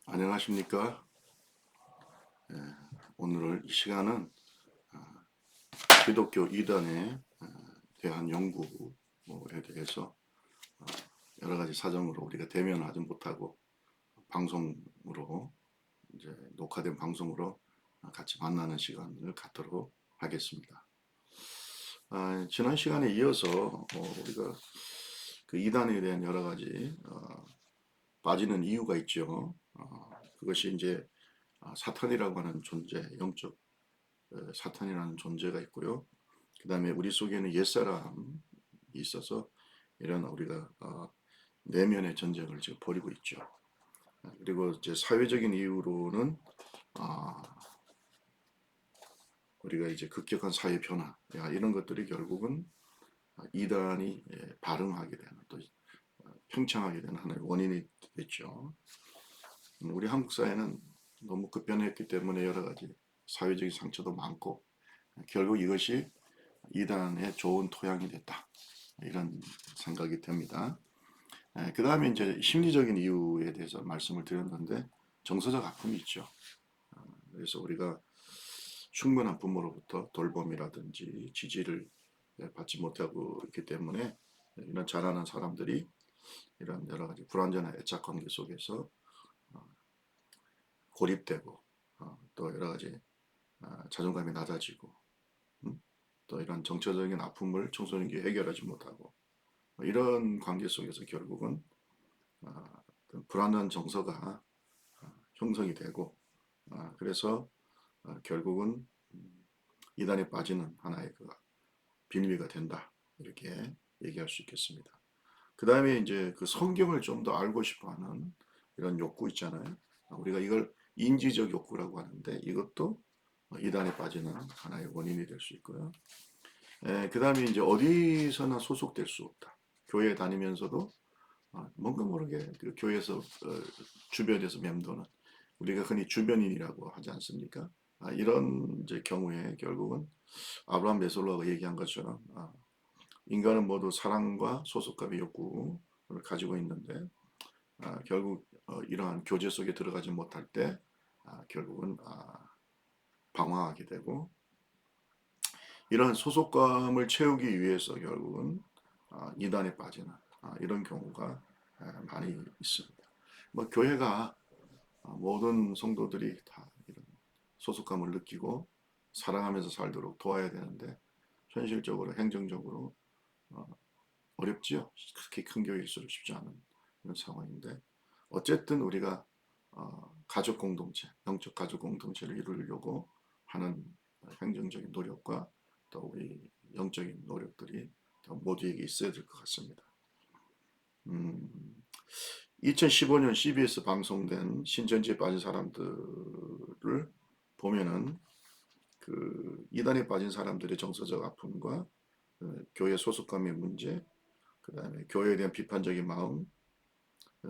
안녕하십니까? 예, 오늘 이 시간은 기독교 이단에 대한 연구에 대해서 여러 가지 사정으로 우리가 대면을 하지 못하고 방송으로 이제 녹화된 방송으로 같이 만나는 시간을 갖도록 하겠습니다. 지난 시간에 이어서 우리가 그 이단에 대한 여러 가지 빠지는 이유가 있죠. 그것이 이제 사탄이라고 하는 존재, 영적 사탄이라는 존재가 있고요. 그 다음에 우리 속에는 옛사람이 있어서 이런 우리가 내면의 전쟁을 지금 벌이고 있죠. 그리고 이제 사회적인 이유로는 아, 우리가 이제 급격한 사회 변화 이런 것들이 결국은 이단이 발흥하게 되는 또 팽창하게 되는 하나의 원인이 됐죠. 우리 한국 사회는 너무 급변했기 때문에 여러 가지 사회적인 상처도 많고 결국 이것이 이단의 좋은 토양이 됐다. 이런 생각이 듭니다. 그 다음에 이제 심리적인 이유에 대해서 말씀을 드렸는데 정서적 아픔이 있죠. 그래서 우리가 충분한 부모로부터 돌봄이라든지 지지를 받지 못하고 있기 때문에 이런 자라는 사람들이 이런 여러 가지 불완전한 애착 관계 속에서 고립되고 또 여러 가지 자존감이 낮아지고 또 이런 정서적인 아픔을 청소년기 해결하지 못하고 이런 관계 속에서 결국은 불안한 정서가 형성이 되고 그래서 결국은 이단에 빠지는 하나의 그 빌미가 된다 이렇게 얘기할 수 있겠습니다. 그 다음에 이제 그 성경을 좀 더 알고 싶어하는 이런 욕구 있잖아요. 우리가 이걸 인지적 욕구라고 하는데 이것도 이단에 빠지는 하나의 원인이 될 수 있고요. 그 다음에 이제 어디서나 소속될 수 없다. 교회 다니면서도 뭔가 모르게 그 교회에서 주변에서 맴도는 우리가 흔히 주변인이라고 하지 않습니까? 이런 이제 경우에 결국은 아브라함 메솔로가 얘기한 것처럼 인간은 모두 사랑과 소속감의 욕구를 가지고 있는데 결국 이러한 교제 속에 들어가지 못할 때 결국은 방황하게 되고 이러한 소속감을 채우기 위해서 결국은 이단에 빠지는 이런 경우가 많이 있습니다. 뭐 교회가 모든 성도들이 다 이런 소속감을 느끼고 사랑하면서 살도록 도와야 되는데 현실적으로 행정적으로 어렵지요. 그렇게 큰 교회일수록 쉽지 않은 그런 상황인데 어쨌든 우리가 가족 공동체, 영적 가족 공동체를 이루려고 하는 행정적인 노력과 또 우리 영적인 노력들이 모두에게 있어야 될 것 같습니다. 음, 2015년 CBS 방송된 신천지에 빠진 사람들을 보면은 그 이단에 빠진 사람들의 정서적 아픔과 교회 소속감의 문제, 그 다음에 교회에 대한 비판적인 마음,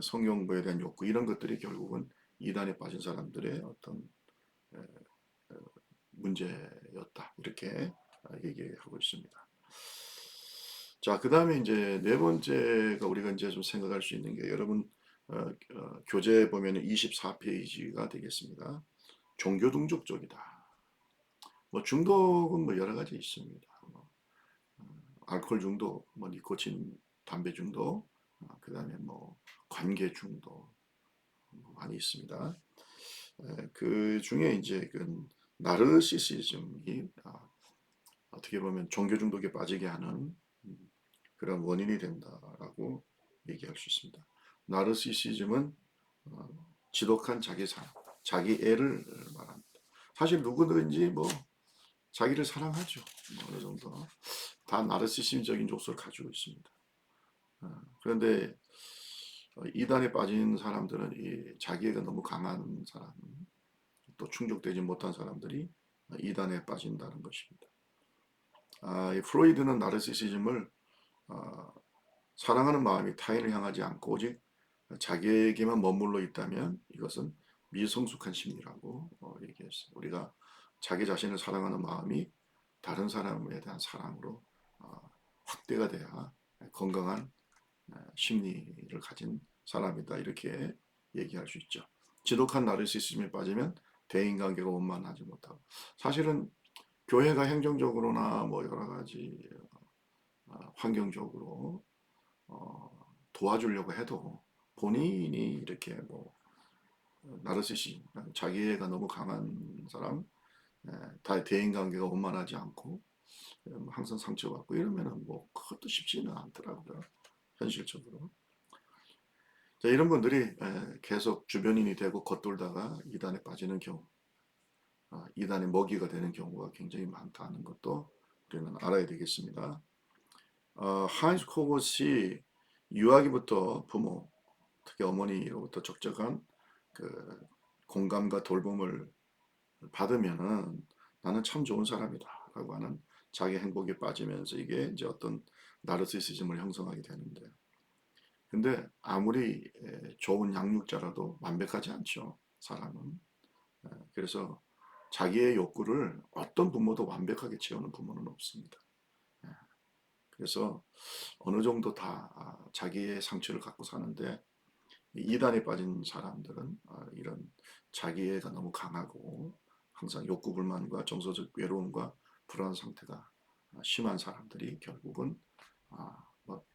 성경부에 대한 욕구 이런 것들이 결국은 이단에 빠진 사람들의 어떤 문제였다 이렇게 얘기하고 있습니다. 자, 그 다음에 이제 네 번째가 우리가 이제 좀 생각할 수 있는 게 여러분 교재 보면 24페이지가 되겠습니다. 종교 중독적이다. 뭐 중독은 뭐 여러 가지 있습니다. 뭐, 알코올 중독, 뭐 니코틴 담배 중독, 그 다음에 뭐 관계 중독 많이 있습니다. 그 중에 이제 그 나르시시즘이 어떻게 보면 종교 중독에 빠지게 하는 그런 원인이 된다라고 얘기할 수 있습니다. 나르시시즘은 어, 지독한 자기 사랑, 자기 애를 말합니다. 사실 누구든지 뭐 자기를 사랑하죠. 뭐 어느 정도 다 나르시심적인 요소를 가지고 있습니다. 그런데 이단에 빠진 사람들은 이 자기애가 너무 강한 사람, 또 충족되지 못한 사람들이 이단에 빠진다는 것입니다. 이 프로이드는 나르시시즘을 어, 사랑하는 마음이 타인을 향하지 않고 오직 자기에게만 머물러 있다면 이것은 미성숙한 심리라고 얘기했어요. 우리가 자기 자신을 사랑하는 마음이 다른 사람에 대한 사랑으로 확대가 돼야 건강한 심리를 가진 사람이다 이렇게 얘기할 수 있죠. 지독한 나르시시즘에 빠지면 대인관계가 원만하지 못하고 사실은 교회가 행정적으로나 뭐 여러 가지 환경적으로 도와주려고 해도 본인이 이렇게 뭐 나르시시 자기애가 너무 강한 사람 다 대인관계가 원만하지 않고 항상 상처받고 이러면은 뭐 그것도 쉽지는 않더라고요. 현실적으로. 자, 이런 분들이 계속 주변인이 되고 겉돌다가 이단에 빠지는 경우, 이단의 먹이가 되는 경우가 굉장히 많다는 것도 우리는 알아야 되겠습니다. 하인스 코봇이 유아기부터 부모, 특히 어머니로부터 적절한 그 공감과 돌봄을 받으면은 나는 참 좋은 사람이다라고 하는 자기 행복에 빠지면서 이게 이제 어떤 나르시시즘을 형성하게 되는데, 근데 아무리 좋은 양육자라도 완벽하지 않죠, 사람은. 그래서 자기의 욕구를 어떤 부모도 완벽하게 채우는 부모는 없습니다. 그래서 어느 정도 다 자기의 상처를 갖고 사는데 이단에 빠진 사람들은 이런 자기애가 너무 강하고 항상 욕구 불만과 정서적 외로움과 불안 상태가 심한 사람들이 결국은 뭐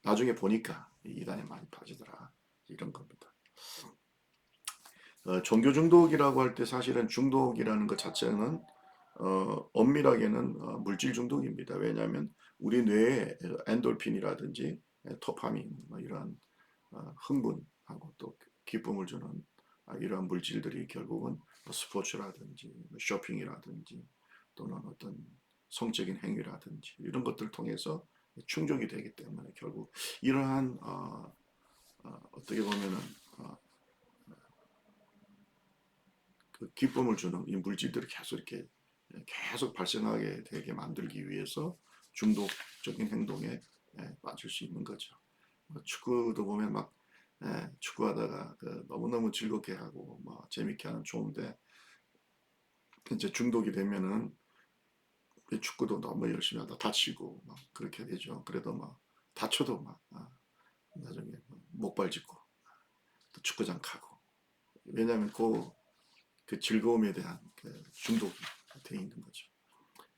나중에 보니까 이단에 많이 빠지더라 이런 겁니다. 종교 중독이라고 할 때 사실은 중독이라는 것 자체는 엄밀하게는 물질 중독입니다. 왜냐하면 우리 뇌에 엔돌핀이라든지 도파민 뭐 이러한 흥분하고 또 기쁨을 주는 이러한 물질들이 결국은 뭐 스포츠라든지 뭐 쇼핑이라든지 또는 어떤 성적인 행위라든지 이런 것들을 통해서 충족이 되기 때문에 결국 이러한 어떻게 보면은 어, 그 기쁨을 주는 이 물질들이 계속 이렇게 계속 발생하게 되게 만들기 위해서 중독적인 행동에 빠질 수 있는 거죠. 뭐 축구도 보면 막 축구하다가 그 너무너무 즐겁게 하고 뭐 재밌게 하는 좋은데 이제 중독이 되면은 축구도 너무 열심히 하다 다치고 막 그렇게 되죠. 그래도 막 다쳐도 막 나중에 목발 짚고 또 축구장 가고 왜냐하면 그 즐거움에 대한 그 중독이 돼 있는 거죠.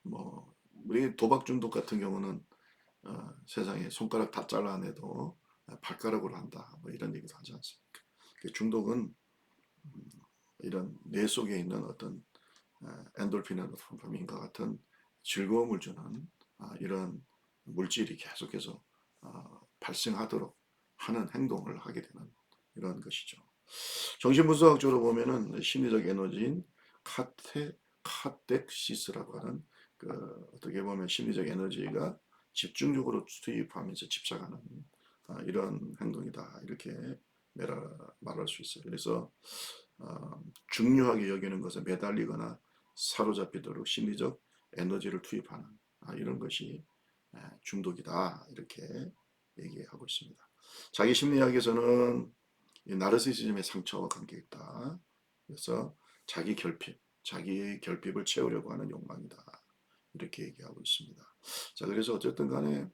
뭐 우리 도박 중독 같은 경우는 세상에 손가락 다 잘라내도 발가락으로 한다 뭐 이런 얘기도 하지 않습니까? 그 중독은 이런 뇌 속에 있는 어떤 엔돌핀이나 도파민과 같은 즐거움을 주는 이런 물질이 계속해서 발생하도록 하는 행동을 하게 되는 이런 것이죠. 정신분석학적으로 보면은 심리적 에너지인 카텍시스라고 하는 그 어떻게 보면 심리적 에너지가 집중적으로 투입하면서 집착하는 이런 행동이다 이렇게 말할 수 있어요. 그래서 중요하게 여기는 것에 매달리거나 사로잡히도록 심리적 에너지를 투입하는 이런 것이 중독이다 이렇게 얘기하고 있습니다. 자기 심리학에서는 이 나르시시즘의 상처와 관계 있다. 그래서 자기 결핍, 자기의 결핍을 채우려고 하는 욕망이다. 이렇게 얘기하고 있습니다. 자, 그래서 어쨌든 간에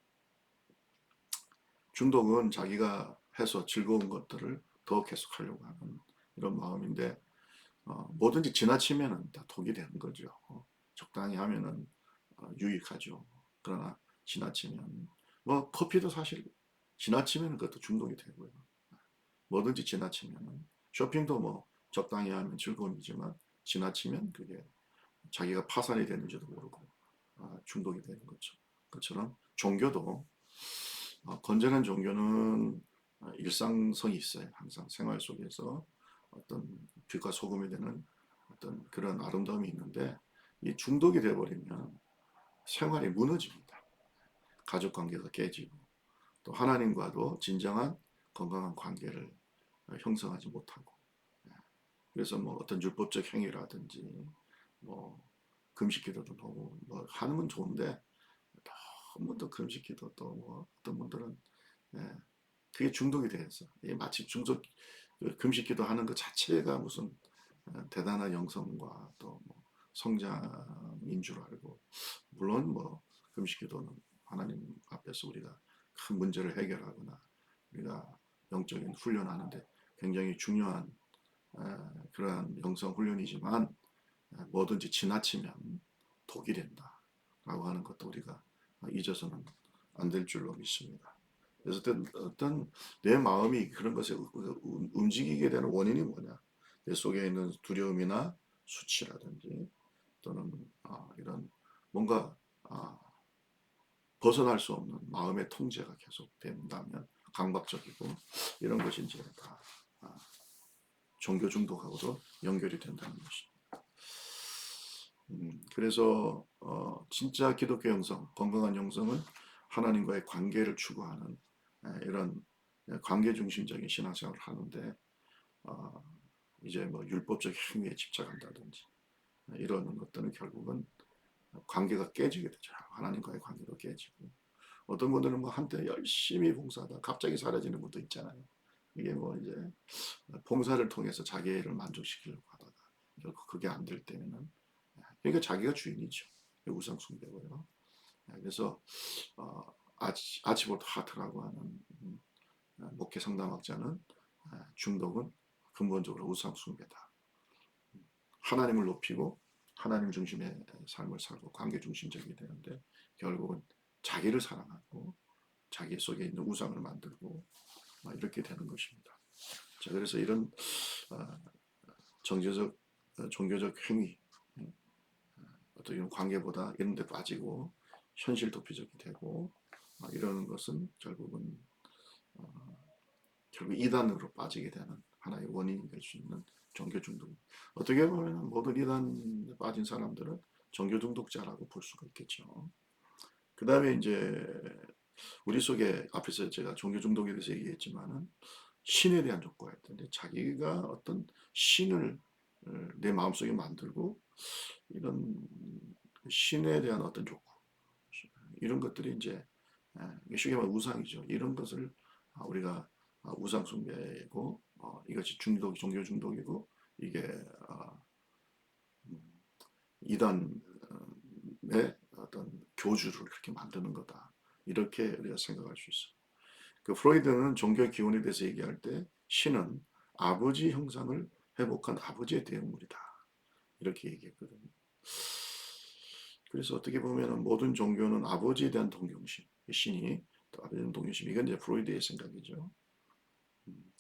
중독은 자기가 해서 즐거운 것들을 더 계속하려고 하는 이런 마음인데 뭐든지 지나치면은 다 독이 되는 거죠. 적당히 하면은 유익하죠. 그러나 지나치면 뭐 커피도 사실 지나치면 그것도 중독이 되고요. 뭐든지 지나치면 쇼핑도 뭐 적당히 하면 즐거움이지만 지나치면 그게 자기가 파산이 되는지도 모르고 중독이 되는 거죠. 그처럼 종교도 건전한 종교는 일상성이 있어요. 항상 생활 속에서 어떤 빛과 소금이 되는 어떤 그런 아름다움이 있는데 이 중독이 되어버리면 생활이 무너집니다. 가족 관계가 깨지고 또 하나님과도 진정한 건강한 관계를 형성하지 못하고 그래서 뭐 어떤 율법적 행위라든지 뭐 금식기도도 너무 뭐 하는 건 좋은데 너무 또 금식기도 또 뭐 어떤 분들은 예, 그게 중독이 돼서 마치 중독 금식기도 하는 것 자체가 무슨 대단한 영성과 또뭐 성장인 줄 알고 물론 뭐 금식기도는 하나님 앞에서 우리가 큰 문제를 해결하거나 우리가 영적인 훈련하는데 굉장히 중요한 그러한 영성 훈련이지만 뭐든지 지나치면 독이 된다라고 하는 것도 우리가 잊어서는 안 될 줄로 믿습니다. 그래서 어떤 내 마음이 그런 것에 움직이게 되는 원인이 뭐냐? 내 속에 있는 두려움이나 수치라든지 또는 이런 뭔가 벗어날 수 없는 마음의 통제가 계속된다면 강박적이고 이런 것이 이제 다 종교 중독하고도 연결이 된다는 것입니다. 그래서 진짜 기독교 영성, 건강한 영성은 하나님과의 관계를 추구하는 이런 관계 중심적인 신앙생활을 하는데 이제 뭐 율법적 행위에 집착한다든지 이러는 것들은 결국은 관계가 깨지게 되죠. 하나님과의 관계도 깨지고 어떤 분들은 뭐 한때 열심히 봉사하다 갑자기 사라지는 분도 있잖아요. 이게 뭐 이제 봉사를 통해서 자기를 만족시키려고 하다가 결국 그게 안 될 때는 그러니까 자기가 주인이죠. 우상 숭배고요. 그래서 아치볼트 하트라고 하는 목회 상담학자는 중독은 근본적으로 우상 숭배다. 하나님을 높이고 하나님 중심의 삶을 살고 관계 중심적이 되는데 결국은 자기를 사랑하고 자기 속에 있는 우상을 만들고 이렇게 되는 것입니다. 자, 그래서 이런 정제적 종교적 행위 어떤 관계보다 이런 데 빠지고 현실 도피적이 되고 이러는 것은 결국 이단으로 빠지게 되는 하나의 원인이 될 수 있는 종교 중독. 어떻게 보면 모든 이단에 빠진 사람들은 종교 중독자라고 볼 수가 있겠죠. 그 다음에 이제 우리 속에 앞에서 제가 종교 중독에 대해서 얘기했지만은 신에 대한 족구가 있던데 자기가 어떤 신을 내 마음속에 만들고 이런 신에 대한 어떤 족구 이런 것들이 이제 쉽게 말하면 우상이죠. 이런 것을 우리가 우상 숭배고 이것이 중독, 종교 중독이고 이게 이단의 어떤 교주를 그렇게 만드는 거다. 이렇게 우리가 생각할 수 있어요. 그 프로이드는 종교의 기원에 대해서 얘기할 때 신은 아버지 형상을 회복한 아버지의 대응물이다. 이렇게 얘기했거든요. 그래서 어떻게 보면 모든 종교는 아버지에 대한 동경심, 신이 아버지에 대한 동경심, 이건 이제 프로이드의 생각이죠.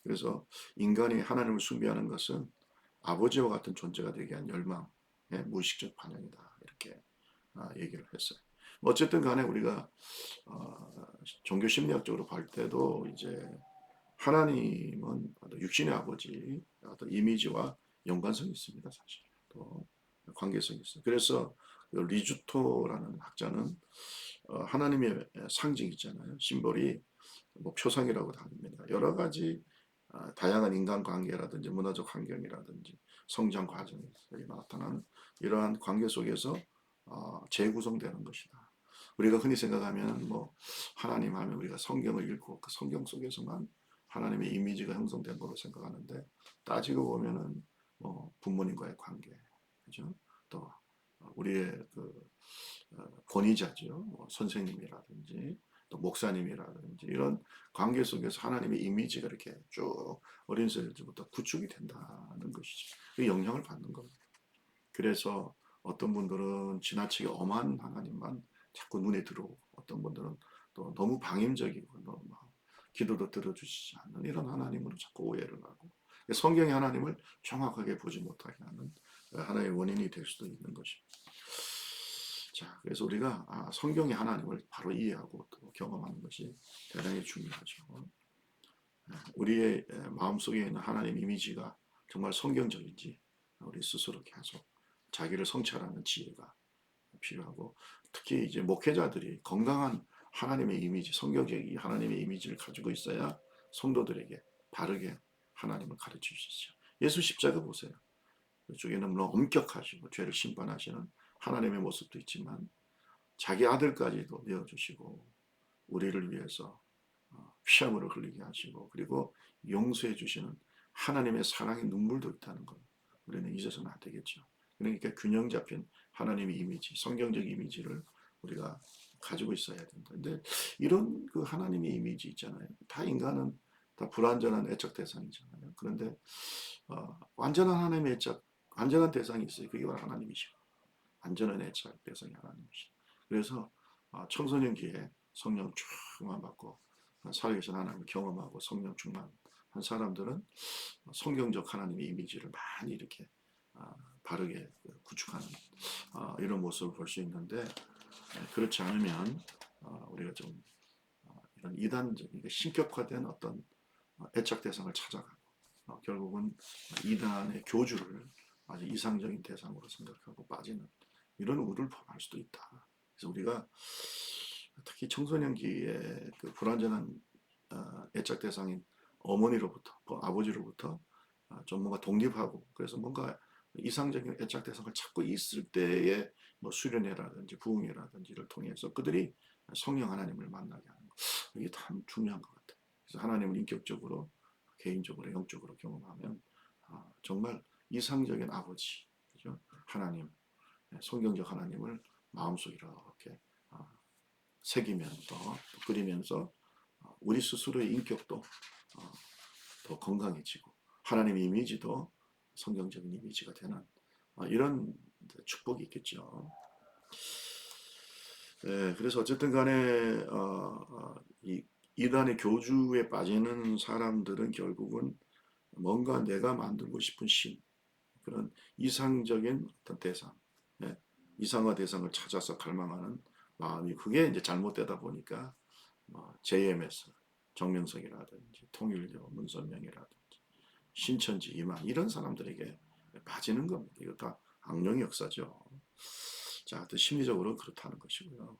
그래서 인간이 하나님을 숭배하는 것은 아버지와 같은 존재가 되게 한 열망의 무의식적 반영이다. 이렇게 얘기를 했어요. 어쨌든 간에 우리가 종교 심리학적으로 볼 때도 이제 하나님은 육신의 아버지 어떤 이미지와 연관성이 있습니다. 사실 또 관계성이 있어요. 그래서 리주토라는 학자는 하나님의 상징 있잖아요. 심볼이 뭐 표상이라고도 합니다. 여러 가지 다양한 인간 관계라든지 문화적 환경이라든지 성장 과정에서 나타나는 이러한 관계 속에서 재구성되는 것이다. 우리가 흔히 생각하면 뭐 하나님 하면 우리가 성경을 읽고 그 성경 속에서만 하나님의 이미지가 형성된 거로 생각하는데 따지고 보면은 뭐 부모님과의 관계, 그죠? 또 우리의 그 권위자죠, 뭐 선생님이라든지 또 목사님이라든지 이런 관계 속에서 하나님의 이미지가 이렇게 쭉 어린 시절부터 구축이 된다는 것이죠. 그 영향을 받는 겁니다. 그래서 어떤 분들은 지나치게 엄한 하나님만 자꾸 눈에 들어오고 어떤 분들은 또 너무 방임적이고 너무 기도도 들어주시지 않는 이런 하나님으로 자꾸 오해를 하고 성경의 하나님을 정확하게 보지 못하게 하는 하나의 원인이 될 수도 있는 것입니다. 자, 그래서 우리가 성경의 하나님을 바로 이해하고 또 경험하는 것이 대단히 중요하죠. 우리의 마음속에 있는 하나님 이미지가 정말 성경적인지 우리 스스로 계속 자기를 성찰하는 지혜가 필요하고 특히 이제 목회자들이 건강한 하나님의 이미지, 성경적인 하나님의 이미지를 가지고 있어야 성도들에게 바르게 하나님을 가르칠 수 있죠. 예수 십자가 보세요. 그쪽에는 물론 엄격하시고 죄를 심판하시는 하나님의 모습도 있지만 자기 아들까지도 내어주시고 우리를 위해서 피함으로 흘리게 하시고 그리고 용서해 주시는 하나님의 사랑의 눈물도 있다는 것 우리는 잊어서는 안 되겠죠. 그러니까 균형 잡힌 하나님의 이미지, 성경적 이미지를 우리가 가지고 있어야 된다. 근데 이런 그 하나님의 이미지 있잖아요. 다 인간은 다 불완전한 애착 대상이잖아요. 그런데 완전한 하나님의 애착, 완전한 대상이 있어요. 그게 바로 하나님이시고, 완전한 애착 대상이 하나님이시고. 그래서 청소년기에 성령 충만 받고 살아계신 하나님을 경험하고 성령 충만한 사람들은 성경적 하나님의 이미지를 많이 이렇게 바르게 구축하는 이런 모습을 볼 수 있는데, 그렇지 않으면 우리가 좀 이런 이단적인 신격화된 어떤 애착 대상을 찾아가고 결국은 이단의 교주를 아주 이상적인 대상으로 생각하고 빠지는 이런 우를 범할 수도 있다. 그래서 우리가 특히 청소년기에 그 불완전한 애착 대상인 어머니로부터, 아버지로부터 좀 뭔가 독립하고 그래서 뭔가 이상적인 애착 대상을 찾고 있을 때의 뭐 수련회라든지 부흥회라든지를 통해서 그들이 성령 하나님을 만나게 하는 것. 이게 참 중요한 것 같아요. 그래서 하나님을 인격적으로, 개인적으로, 영적으로 경험하면 정말 이상적인 아버지, 그죠? 하나님, 성경적 하나님을 마음속에 이렇게 새기면서 그리면서 우리 스스로의 인격도 더 건강해지고 하나님의 이미지도 성경적인 이미지가 되는 이런 축복이 있겠죠. 그래서 어쨌든 간에 이 이단의 교주에 빠지는 사람들은 결국은 뭔가 내가 만들고 싶은 신, 그런 이상적인 어떤 대상, 예, 이상화 대상을 찾아서 갈망하는 마음이 그게 이제 잘못되다 보니까 JMS, 정명석이라든지 통일교, 문선명이라든지 신천지 이만 이런 사람들에게 빠지는 겁니다. 이거 다 악령의 역사죠. 자, 또 심리적으로 그렇다는 것이고요.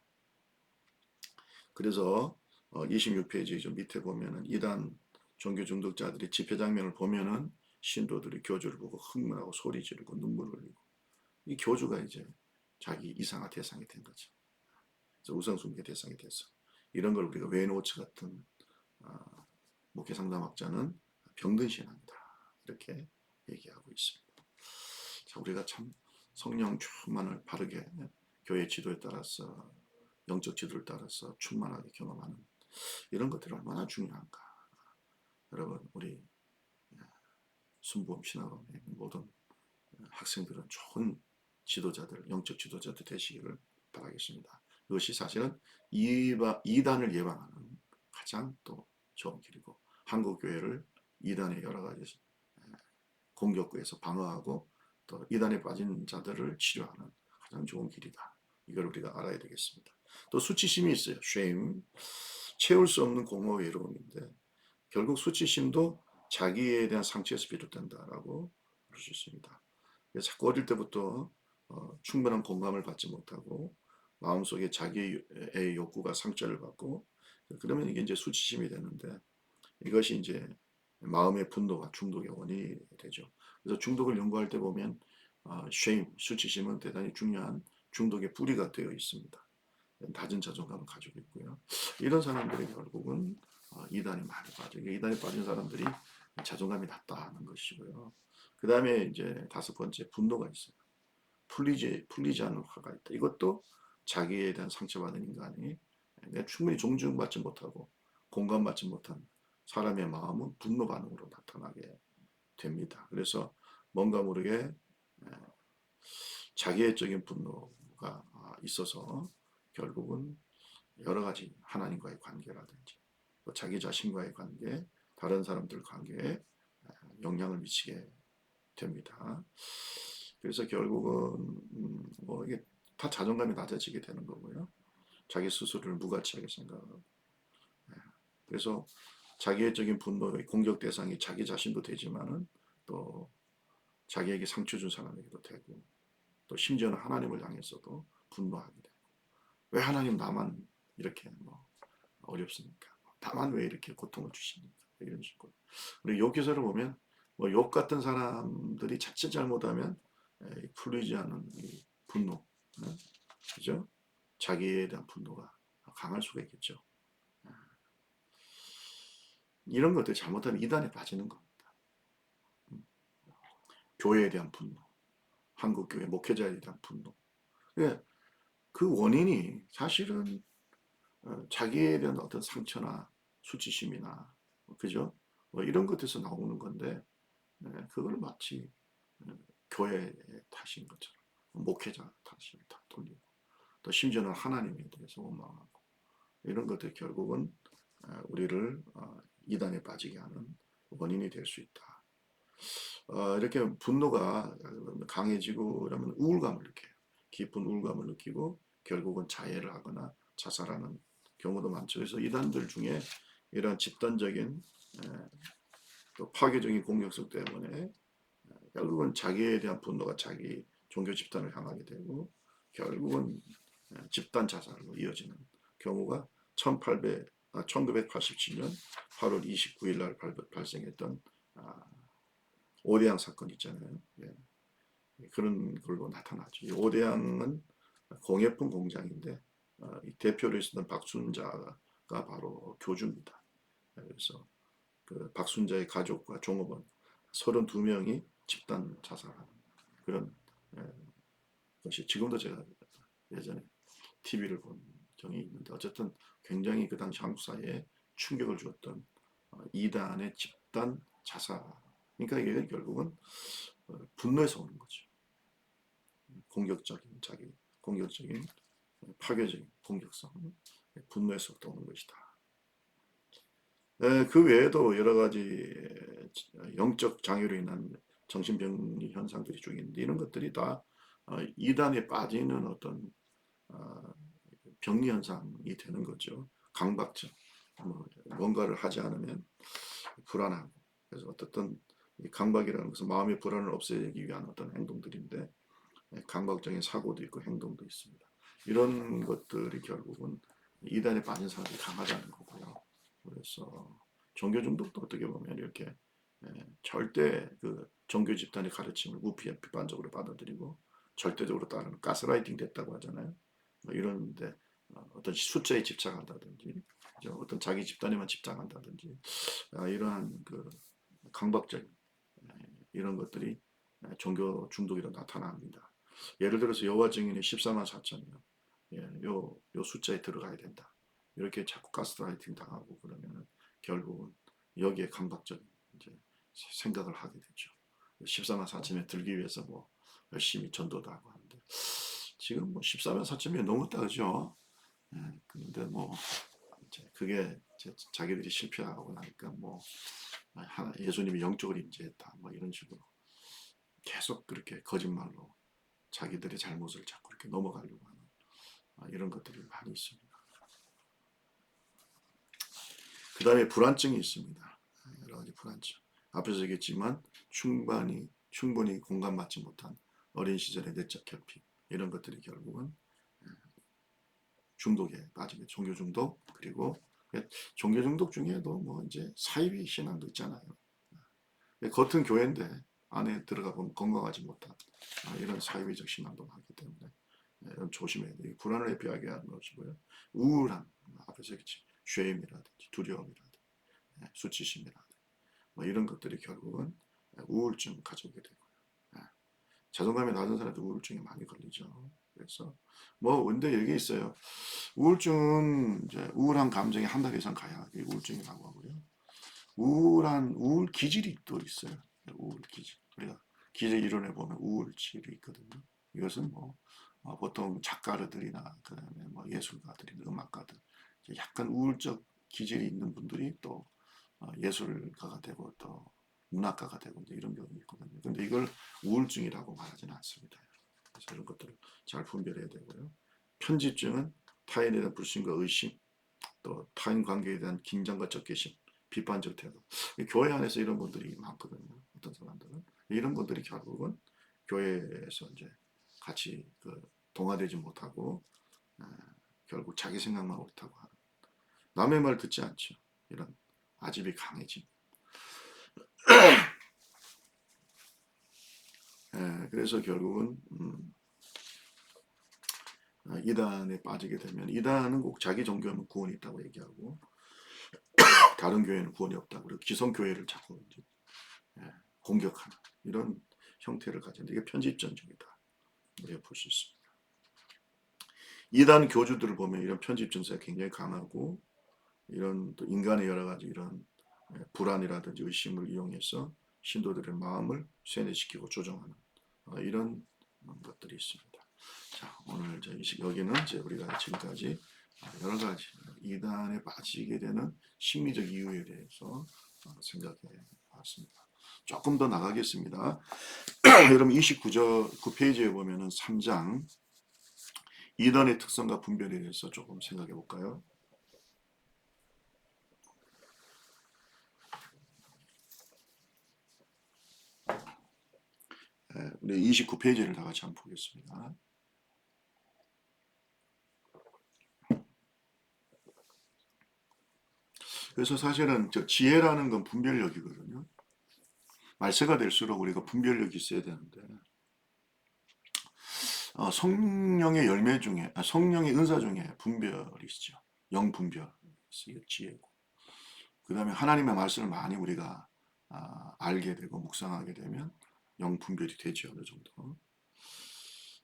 그래서 26페이지 좀 밑에 보면은 이단 종교 중독자들이 집회 장면을 보면은 신도들이 교주를 보고 흥분하고 소리 지르고 눈물을 흘리고 이 교주가 이제 자기 이상화 대상이 된 거죠. 그래서 우상숭배 대상이 됐어. 이런 걸 우리가 웨이노츠 같은 목회 상담학자는 병든 신앙이다. 이렇게 얘기하고 있습니다. 자, 우리가 참 성령 충만을 바르게 교회 지도에 따라서 영적 지도를 따라서 충만하게 경험하는 이런 것들이 얼마나 중요한가. 여러분 우리 순부험 신학원의 모든 학생들은 좋은 지도자들, 영적 지도자들 되시기를 바라겠습니다. 이것이 사실은 이단을 예방하는 가장 또 좋은 길이고 한국 교회를 이단의 여러 가지 공격구에서 방어하고 또 이단에 빠진 자들을 치료하는 가장 좋은 길이다. 이걸 우리가 알아야 되겠습니다. 또 수치심이 있어요. shame. 채울 수 없는 공허 외로움인데 결국 수치심도 자기에 대한 상처에서 비롯된다라고 볼 수 있습니다. 자꾸 어릴 때부터 충분한 공감을 받지 못하고 마음속에 자기의 욕구가 상처를 받고 그러면 이게 이제 수치심이 되는데 이것이 이제 마음의 분노가 중독의 원인이 되죠. 그래서 중독을 연구할 때 보면 shame, 수치심은 대단히 중요한 중독의 뿌리가 되어 있습니다. 낮은 자존감을 가지고 있고요. 이런 사람들이 결국은 이단에 많이 빠져. 이단에 빠진 사람들이 자존감이 낮다는 것이고요. 그 다음에 이제 다섯 번째 분노가 있어요. 풀리지 않는 화가 있다. 이것도 자기에 대한 상처받은 인간이 충분히 존중받지 못하고 공감받지 못한 사람의 마음은 분노 반응으로 나타나게 됩니다. 그래서 뭔가 모르게 자기애적인 분노가 있어서 결국은 여러 가지 하나님과의 관계라든지 또 자기 자신과의 관계, 다른 사람들 관계에 영향을 미치게 됩니다. 그래서 결국은 뭐 이게 다 자존감이 낮아지게 되는 거고요. 자기 스스로를 무가치하게 생각하고 그래서 자기애적인 분노의 공격 대상이 자기 자신도 되지만은 또 자기에게 상처 준 사람에게도 되고 또 심지어는 하나님을 향해서도 분노하게 되고 왜 하나님 나만 이렇게 뭐 어렵습니까? 나만 왜 이렇게 고통을 주십니까? 이런 식으로 우리 욥 기서를 보면 뭐 욥 같은 사람들이 자칫 잘못하면 풀리지 않는 이 분노, 그죠? 자기에 대한 분노가 강할 수가 있겠죠. 이런 것들 잘못하면 이단에 빠지는 겁니다. 교회에 대한 분노, 한국 교회 목회자에 대한 분노. 그 원인이 사실은 자기에 대한 어떤 상처나 수치심이나 그죠? 뭐 이런 것에서 나오는 건데 그걸 마치 교회의 탓인 것처럼 목회자 탓을 다 돌리고 또 심지어는 하나님에 대해서 원망하고 이런 것들이 결국은 우리를 이단에 빠지게 하는 원인이 될 수 있다. 이렇게 분노가 강해지고 그러면 우울감을 느껴요. 깊은 우울감을 느끼고 결국은 자해를 하거나 자살하는 경우도 많죠. 그래서 이단들 중에 이런 집단적인 또 파괴적인 공격성 때문에 결국은 자기에 대한 분노가 자기 종교 집단을 향하게 되고 결국은 집단 자살로 이어지는 경우가 1987년 8월 29일 날 발생했던 오대양 사건 있잖아요. 예. 그런 걸로 나타나죠. 이 오대양은 공예품 공장인데 이 대표로 있었던 박순자가 바로 교주입니다. 그래서 그 박순자의 가족과 종업원 32명이 집단 자살하는 그런 것이 지금도 제가 예전에 TV를 본 적이 있는데 어쨌든 굉장히 그 당시 한국 사회에 충격을 주었던 이단의 집단 자살. 그러니까 이게 결국은 분노에서 오는 거죠. 공격적인 파괴적인 공격성, 분노에서 오는 것이다. 그 외에도 여러 가지 영적 장애로 인한 정신병리 현상들이 쭉 있는데 이런 것들이 다 이단에 빠지는 어떤 병리 현상이 되는 거죠. 강박증, 뭔가를 하지 않으면 불안하고 그래서 어떻든 강박이라는 것은 마음의 불안을 없애기 위한 어떤 행동들인데 강박적인 사고도 있고 행동도 있습니다. 이런 것들이 결국은 이단에 빠진 사람이 강하다는 거고요. 그래서 종교 중독도 어떻게 보면 이렇게 절대 그 종교 집단의 가르침을 무피해 비판적으로 받아들이고 절대적으로 따르는 가스라이팅 됐다고 하잖아요. 뭐 이런데 어떤 숫자에 집착한다든지 어떤 자기 집단에만 집착한다든지 이러한 그 강박적인 이런 것들이 종교 중독으로 나타납니다. 예를 들어서 여호와 증인이 14만 4천이요. 요 숫자에 들어가야 된다. 이렇게 자꾸 가스라이팅 당하고 그러면 결국은 여기에 강박적인 이제 생각을 하게 되죠. 14만 4천에 들기 위해서 뭐 열심히 전도도 하고 하는데 지금 뭐 14만 4천이 넘었다 그죠? 그런데 뭐 이제 그게 자기들이 실패하고 나니까 뭐 예수님이 영적으로 임재했다 뭐 이런 식으로 계속 그렇게 거짓말로 자기들의 잘못을 자꾸 이렇게 넘어가려고 하는 이런 것들이 많이 있습니다. 그 다음에 불안증이 있습니다. 여러 가지 불안증. 앞에서 얘기했지만 충분히 공감받지 못한 어린 시절의 내적 결핍 이런 것들이 결국은 중독에 빠지게 종교 중독 그리고 종교 중독 중에도 뭐 이제 사이비 신앙도 있잖아요. 겉은 교회인데 안에 들어가 보면 건강하지 못한 이런 사이비적 신앙도 많기 때문에 이런 조심해야 돼요. 불안을 회피하게 하는 것이고요. 우울함 앞에서 얘기했지 쉐임이라든지 두려움이라든지 수치심이라든지 뭐 이런 것들이 결국은 우울증 가져오게 되고요. 자존감이 낮은 사람도 우울증에 많이 걸리죠. 그래서 뭐 근데 여기 있어요. 우울증은 이제 우울한 감정이 한 달 이상 가야 우울증이라고 하고요. 우울 기질이 또 있어요. 우울 기질. 우리가 기질 이론에 보면 우울질이 있거든요. 이것은 뭐 보통 작가들이나 그다음에 뭐 예술가들이나 음악가들 약간 우울적 기질이 있는 분들이 또 예술가가 되고 또 문학가가 되고 이제 이런 경우가 있거든요. 근데 이걸 우울증이라고 말하지는 않습니다. 그래서 이런 것들을 잘 분별해야 되고요. 편집증은 타인에 대한 불신과 의심, 또 타인 관계에 대한 긴장과 적개심, 비판적 태도. 교회 안에서 이런 분들이 많거든요. 어떤 사람들은 이런 분들이 결국은 교회에서 이제 같이 동화되지 못하고 결국 자기 생각만 옳다고 하는 남의 말 듣지 않죠. 이런 아집이 강해짐. 그래서 결국은 이단에 빠지게 되면 이단은 꼭 자기 종교는 구원이 있다고 얘기하고 다른 교회는 구원이 없다고 그리고 기성교회를 자꾸 이제 공격하는 이런 형태를 가지는데 이게 편집전적이다. 우리가 볼 수 있습니다. 이단 교주들을 보면 이런 편집 증세가 굉장히 강하고 이런 또 인간의 여러 가지 이런 불안이라든지 의심을 이용해서 신도들의 마음을 쇠뇌시키고 조종하는 이런 것들이 있습니다. 자, 오늘 여기는 이제 우리가 지금까지 여러 가지 이단에 빠지게 되는 심리적 이유에 대해서 생각해 봤습니다. 조금 더 나가겠습니다. 여러분 29페이지에 보면은 3장 이단의 특성과 분별에 대해서 조금 생각해 볼까요? 우리 29페이지를 다 같이 한번 보겠습니다. 그래서 사실은 지혜라는 건 분별력이거든요. 말세가 될수록 우리가 분별력이 있어야 되는데 성령의 열매 중에 성령의 은사 중에 분별이 있죠. 영분별, 지혜고. 그 다음에 하나님의 말씀을 많이 우리가 알게 되고 묵상하게 되면 영분별이 되죠. 어느 정도.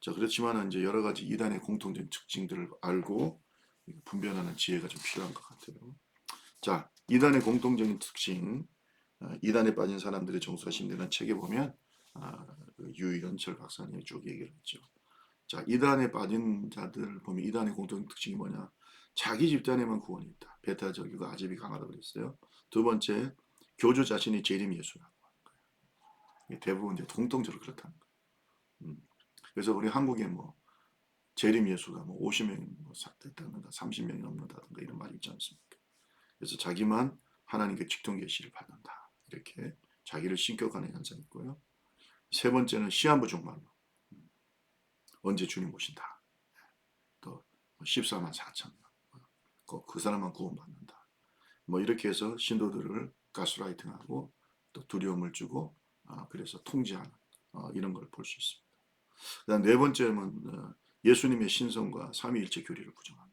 자, 그렇지만 이제 여러 가지 이단의 공통된 특징들을 알고 분별하는 지혜가 좀 필요한 것 같아요. 자, 이단의 공통적인 특징, 이단에 빠진 사람들의 정수가 심리라는 책에 보면 유연철 박사님이 쭉 얘기를 했죠. 자, 이단에 빠진 자들 보면 이단의 공통적 특징이 뭐냐? 자기 집단에만 구원이 있다. 배타적이고 아집이 강하다고 그랬어요. 두 번째, 교주 자신이 재림 예수라고 하는 거예요. 대부분 이제 공통적으로 그렇다는 거예요. 그래서 우리 한국에 뭐 재림 예수가 뭐 50명이 뭐 됐다든가 30명이 넘는다든가 이런 말이 있지 않습니까? 그래서 자기만 하나님께 직통 계시를 받는다. 이렇게 자기를 신격하는 현상이 있고요. 세 번째는 시한부 종말로 언제 주님 오신다. 또 14만 4천 그 사람만 구원받는다. 뭐 이렇게 해서 신도들을 가스라이팅하고 또 두려움을 주고 그래서 통제하는 이런 걸 볼 수 있습니다. 그다음 네 번째는 예수님의 신성과 삼위일체 교리를 부정한다.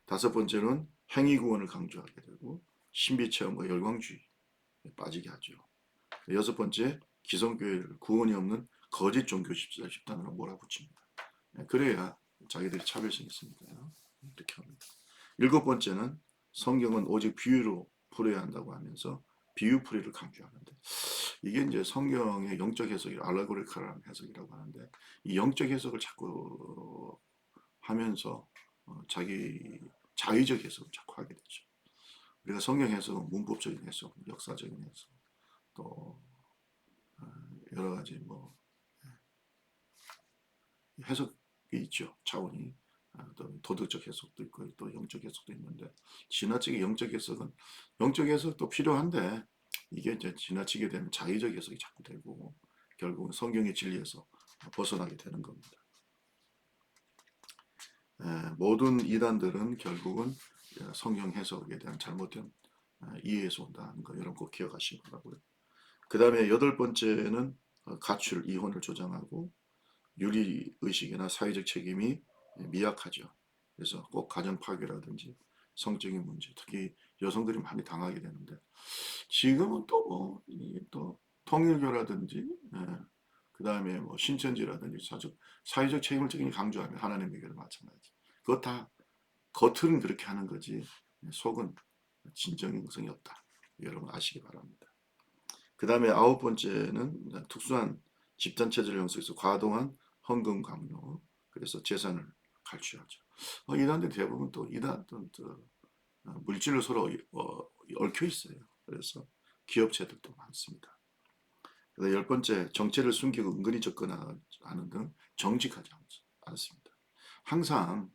다섯 번째는 행위 구원을 강조하게 되고 신비체험과 열광주의에 빠지게 하죠. 여섯 번째 기성교회를 구원이 없는 거짓 종교 집단으로 몰아붙입니다. 그래야 자기들이 차별성이 있으니까요. 이렇게 합니다. 일곱 번째는 성경은 오직 비유로 풀어야 한다고 하면서 비유풀이를 강조하는데 이게 이제 성경의 영적 해석이 알레고리컬한 해석이라고 하는데 이 영적 해석을 자꾸 하면서 자기 자의적 해석을 자꾸 하게 되죠. 우리가 성경 해석은 문법적인 해석, 역사적인 해석, 또 여러 가지 뭐 해석이 있죠. 차원이. 또 도덕적 해석도 있고 또 영적 해석도 있는데 지나치게 영적 해석도 필요한데 이게 이제 지나치게 되면 자의적 해석이 자꾸 되고 결국은 성경의 진리에서 벗어나게 되는 겁니다. 모든 이단들은 결국은 성경 해석에 대한 잘못된 이해에서 온다는 거 여러분 꼭 기억하시기 바라고요. 그 다음에 여덟 번째는 가출, 이혼을 조장하고 윤리의식이나 사회적 책임이 미약하죠. 그래서 꼭 가정 파괴라든지 성적인 문제, 특히 여성들이 많이 당하게 되는데 지금은 또 통일교라든지 그 다음에 뭐 신천지라든지 사회적 책임을 강조하면 하나님의 교회도 마찬가지. 그거 다 겉은 그렇게 하는 거지 속은 진정성이 없다. 여러분 아시기 바랍니다. 그 다음에 아홉 번째는 특수한 집단 체제를 형성해서 과도한 헌금 강요, 그래서 재산을 갈취하죠. 이단들 대부분 또 이단은 물질로 서로 얽혀 있어요. 그래서 기업체들도 많습니다. 열 번째, 정체를 숨기고 은근히 접근하는 등 정직하지 않습니다. 항상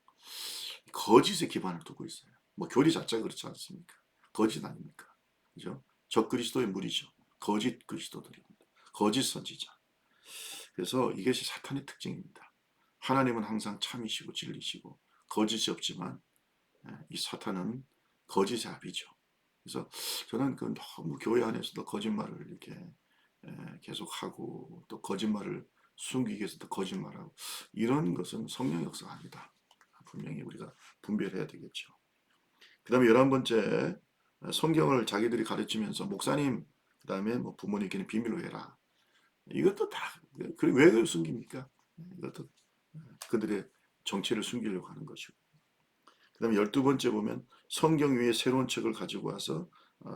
거짓에 기반을 두고 있어요. 뭐 교리 자체가 그렇지 않습니까? 거짓 아닙니까? 그죠? 적그리스도의 무리죠. 거짓 그리스도들입니다. 거짓 선지자. 그래서 이것이 사탄의 특징입니다. 하나님은 항상 참이시고 진리시고 거짓이 없지만 이 사탄은 거짓의 아비죠. 그래서 저는 너무 교회 안에서도 거짓말을 이렇게 계속하고 또 거짓말을 숨기기 위해서도 거짓말하고 이런 것은 성령 역사가 아니다. 분명히 우리가 분별해야 되겠죠. 그 다음에 11번째 성경을 자기들이 가르치면서 목사님 그 다음에 뭐 부모님께는 비밀로 해라. 이것도 다 왜 그걸 숨깁니까? 이것도 그들의 정체를 숨기려고 하는 것이고 그다음에 12번째 보면 성경 외에 새로운 책을 가지고 와서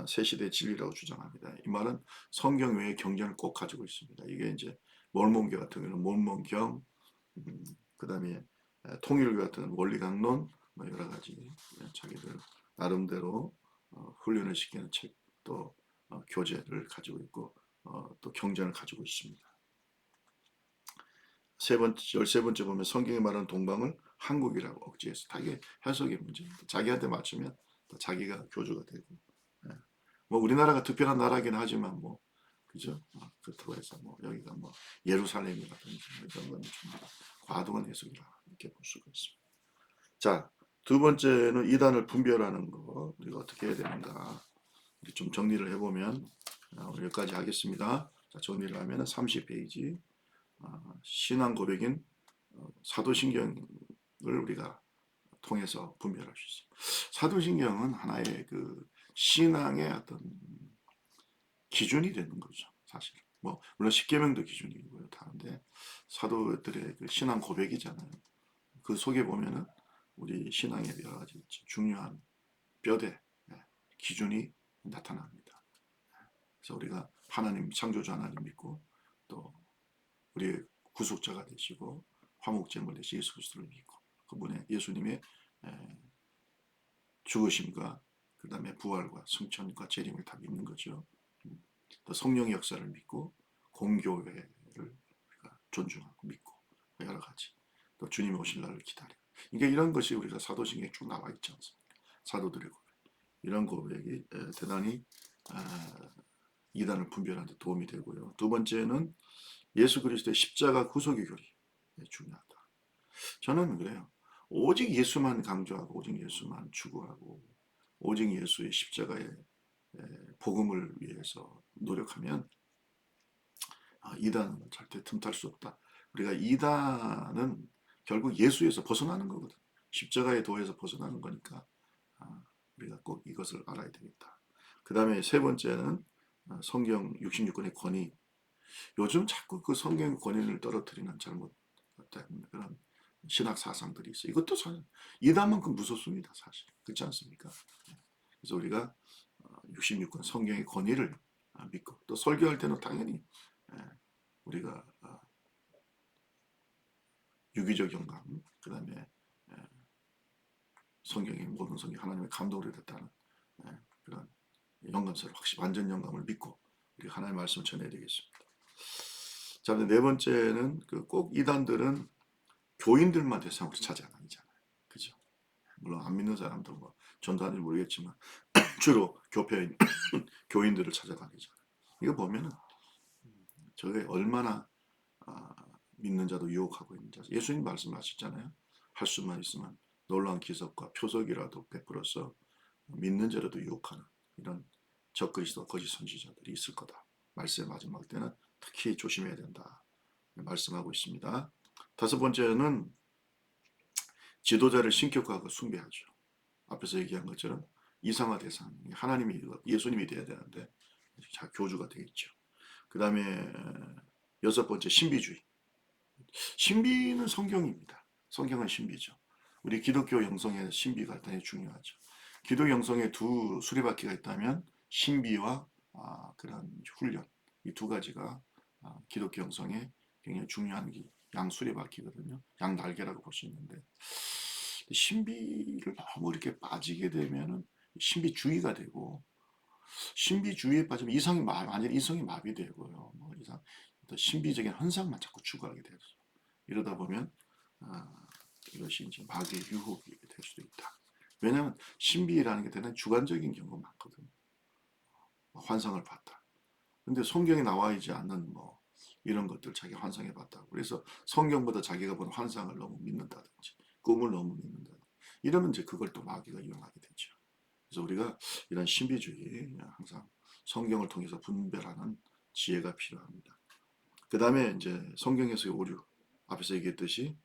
새 시대의 진리라고 주장합니다. 이 말은 성경 외에 경전을 꼭 가지고 있습니다. 이게 이제 몰몬교 같은 경우는 몰몬경, 그다음에 통일교 같은 경우는 원리강론, 뭐 여러 가지 자기들 나름대로 훈련을 시키는 책, 또 교재를 가지고 있고 또 경전을 가지고 있습니다. 세 번째, 13번째 보면 성경이 말하는 동방을 한국이라고 억지해서 다 이게 해석의 문제입니다. 자기한테 맞추면 또 자기가 교주가 되고, 예. 뭐 우리나라가 특별한 나라긴 하지만 뭐 그죠? 그렇다고 해서 뭐 여기가 뭐 예루살렘이라든지 뭐 이런 건 좀 과도한 해석이라 이렇게 볼 수가 있습니다. 자, 두 번째는 이단을 분별하는 거 우리가 어떻게 해야 되는가 좀 정리를 해보면 오늘 여기까지 하겠습니다. 자, 정리를 하면은 30페이지 신앙 고백인 사도신경을 우리가 통해서 분별할 수 있어요. 사도신경은 하나의 그 신앙의 어떤 기준이 되는 거죠, 사실. 뭐 물론 십계명도 기준이고요, 다른데 사도들의 그 신앙 고백이잖아요. 그 속에 보면은 우리 신앙의 여러 가지 중요한 뼈대 기준이 나타납니다. 그래서 우리가 하나님 창조주 하나님 믿고 또 우리의 구속자가 되시고 화목제물 되신 예수 그리스도를 믿고 그분의 예수님의 죽으심과 그 다음에 부활과 승천과 재림을 다 믿는 거죠. 또 성령의 역사를 믿고 공교회를 우리가 존중하고 믿고 여러 가지 또 주님이 오실 날을 기다려. 그러니까 이런 것이 우리가 사도신경에 쭉 나와 있지 않습니까? 사도들의 고백. 이런 고백이 대단히 이단을 분별하는 데 도움이 되고요. 두 번째는 예수 그리스도의 십자가 구속의 교리 중요하다. 저는 그래요. 오직 예수만 강조하고 오직 예수만 추구하고 오직 예수의 십자가의 복음을 위해서 노력하면 이단은 절대 틈탈 수 없다. 우리가 이단은 결국 예수에서 벗어나는 거거든. 십자가의 도에서 벗어나는 거니까 우리가 꼭 이것을 알아야 되겠다. 그 다음에 세 번째는 성경 66권의 권위. 요즘 자꾸 그 성경 권위를 떨어뜨리는 잘못된 그런 신학 사상들이 있어요. 이것도 이단만큼 무섭습니다, 사실. 그렇지 않습니까? 그래서 우리가 66권 성경의 권위를 믿고 또 설교할 때는 당연히 우리가 유기적 영감, 그 다음에 성경의 모든 성경 하나님의 감동으로 됐다는 그런 영감서를 확실히 완전 영감을 믿고 우리 하나님의 말씀을 전해야 되겠습니다. 자, 네 번째는 꼭 이단들은 교인들만 대상으로 차지 안 하잖아요. 그죠? 물론 안 믿는 사람도 뭐 전도하는지 모르겠지만 주로 교회인 교인들을 찾아다니잖아요. 이거 보면은 저게 얼마나 믿는 자도 유혹하고 있는 자. 예수님 말씀하셨잖아요. 할 수만 있으면 놀라운 기적과 표적이라도 베풀어서 믿는 자라도 유혹하는 이런 적그리스도 거짓 선지자들이 있을 거다. 말씀의 마지막 때는 특히 조심해야 된다. 말씀하고 있습니다. 다섯 번째는 지도자를 신격화하고 숭배하죠. 앞에서 얘기한 것처럼 이상화 대상, 하나님이 예수님이 돼야 되는데 자 교주가 되겠죠. 그 다음에 여섯 번째 신비주의. 신비는 성경입니다. 성경은 신비죠. 우리 기독교 영성의 신비가 대단히 중요하죠. 기독 영성에 두 수레바퀴가 있다면 신비와 그런 훈련 이 두 가지가 기독교 영성에 굉장히 중요한 양 수레바퀴거든요. 양 날개라고 볼 수 있는데 신비를 너무 이렇게 빠지게 되면은 신비주의가 되고 신비주의에 빠지면 이성이 마비되고요. 뭐 이상 신비적인 현상만 자꾸 추구하게 되죠. 이러다 보면 이것이 이제 마귀의 유혹이 될 수도 있다. 왜냐하면 신비라는 게 대단히 주관적인 경우가 많거든요. 환상을 봤다. 근데 성경에 나와 있지 않는 뭐 이런 것들 자기 환상해 봤다고. 그래서 성경보다 자기가 본 환상을 너무 믿는다든지 꿈을 너무 믿는다든지 이러면 이제 그걸 또 마귀가 이용하게 되죠. 그래서 우리가 이런 신비주의 항상 성경을 통해서 분별하는 지혜가 필요합니다. 그 다음에 이제 성경 해석의 오류. 앞에서 얘기했듯이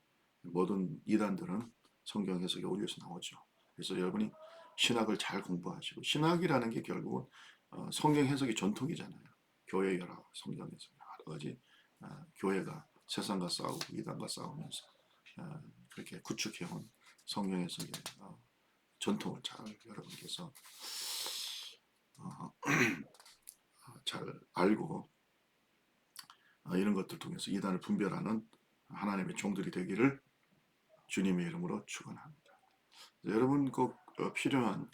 모든 이단들은 성경 해석의 오류에서 나오죠. 그래서 여러분이 신학을 잘 공부하시고 신학이라는 게 결국은 성경 해석의 전통이잖아요. 교회 여러 성경 해석 여러 가지 교회가 세상과 싸우고 이단과 싸우면서 그렇게 구축해온 성경 해석의 전통을 잘 여러분께서 어, 잘 알고 이런 것들 통해서 이단을 분별하는 하나님의 종들이 되기를 주님의 이름으로 축원합니다. 여러분 꼭 필요한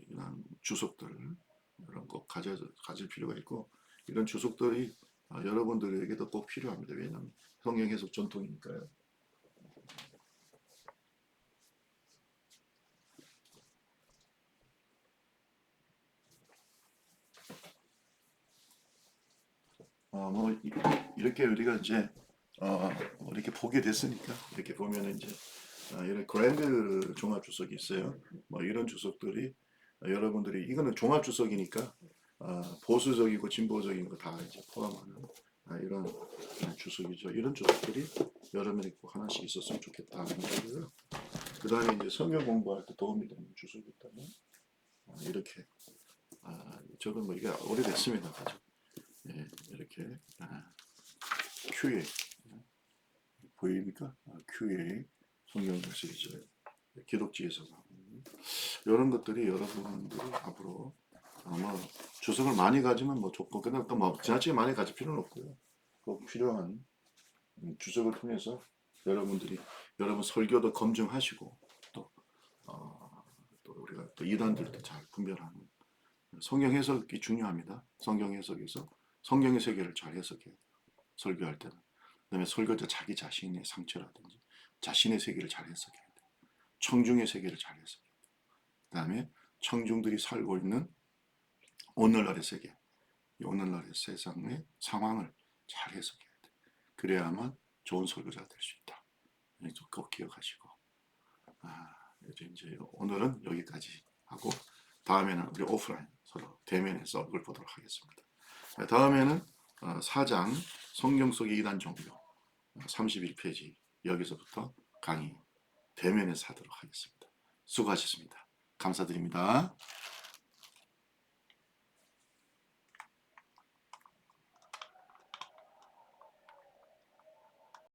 이런 주석들 이런 꼭 가질 필요가 있고 이런 주석들이 여러분들에게도 꼭 필요합니다. 왜냐하면 성경 해석 전통이니까요. 뭐 이렇게 우리가 이제 뭐 이렇게 보게 됐으니까 이렇게 보면은 이제 이런 그랜드 종합 주석이 있어요. 뭐 이런 주석들이 여러분들이 이거는 종합 주석이니까 보수적이고 진보적인 거 다 이제 포함하는 이런 주석이죠. 이런 주석들이 여러분이 꼭 하나씩 있었으면 좋겠다 하는 거고요. 그 다음에 이제 성경 공부할 때 도움이 되는 주석이 있다면 이렇게 저는 뭐 이게 오래됐습니다. 아주. 예, 이렇게 QA 보입니까? QA 성경 시리즈 기독지에서 이런 것들이 여러분들이 앞으로 아마 주석을 많이 가지면 뭐 좋고 근데 또 뭐 지나치게 많이 가질 필요는 없고요. 꼭 필요한 주석을 통해서 여러분들이 여러분 설교도 검증하시고 또, 또 우리가 또 이단들도 잘 분별하는 성경 해석이 중요합니다. 성경 해석에서 성경의 세계를 잘 해석해요. 설교할 때는. 그다음에 설교자 자기 자신의 상처라든지 자신의 세계를 잘 해석해야 돼요. 청중의 세계를 잘 해석해야 돼요. 그다음에 청중들이 살고 있는 오늘날의 세계, 오늘날의 세상의 상황을 잘 해석해야 돼. 그래야만 좋은 설교자가 될 수 있다. 꼭 기억하시고 이제 오늘은 여기까지 하고 다음에는 우리 오프라인 서로 대면해서 얼굴 보도록 하겠습니다. 다음에는 4장 성경 속의 이단 종교 31페이지 여기서부터 강의 대면에서 하도록 하겠습니다. 수고하셨습니다. 감사드립니다.